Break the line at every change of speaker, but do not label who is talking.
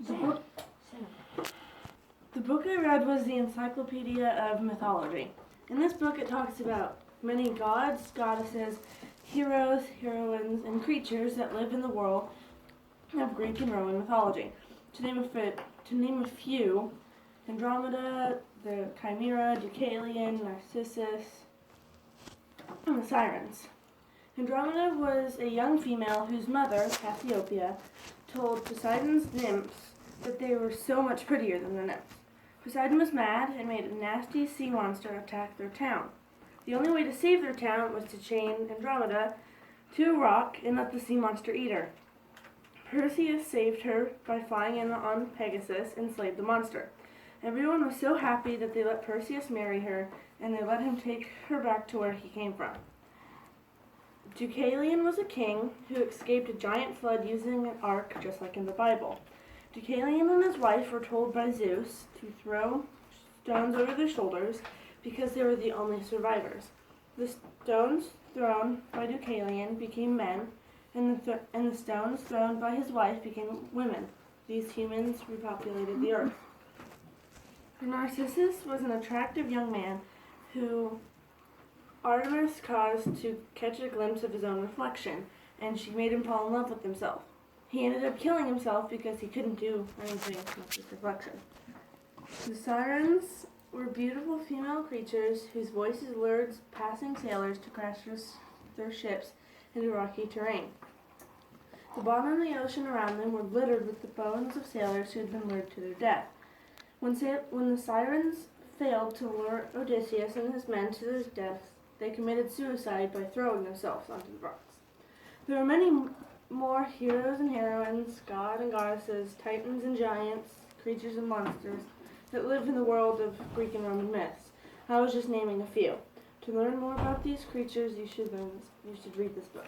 The book I read was the Encyclopedia of Mythology. In this book it talks about many gods, goddesses, heroes, heroines, and creatures that live in the world of Greek and Roman mythology. To name a few, Andromeda, the Chimera, Deucalion, Narcissus, and the Sirens. Andromeda was a young female whose mother, Cassiopeia, told Poseidon's nymphs that they were so much prettier than the nymphs. Poseidon was mad and made a nasty sea monster attack their town. The only way to save their town was to chain Andromeda to a rock and let the sea monster eat her. Perseus saved her by flying in on Pegasus and slayed the monster. Everyone was so happy that they let Perseus marry her, and they let him take her back to where he came from. Deucalion was a king who escaped a giant flood using an ark, just like in the Bible. Deucalion and his wife were told by Zeus to throw stones over their shoulders because they were the only survivors. The stones thrown by Deucalion became men, and the stones thrown by his wife became women. These humans repopulated the earth. Narcissus was an attractive young man who Artemis caused to catch a glimpse of his own reflection, and she made him fall in love with himself. He ended up killing himself because he couldn't do anything with his reflection. The Sirens were beautiful female creatures whose voices lured passing sailors to crash their ships into rocky terrain. The bottom of the ocean around them were littered with the bones of sailors who had been lured to their death. When the Sirens failed to lure Odysseus and his men to their deaths, they committed suicide by throwing themselves onto the rocks. There were many more heroes and heroines, gods and goddesses, titans and giants, creatures and monsters that live in the world of Greek and Roman myths. I was just naming a few. To learn more about these creatures, you should read this book.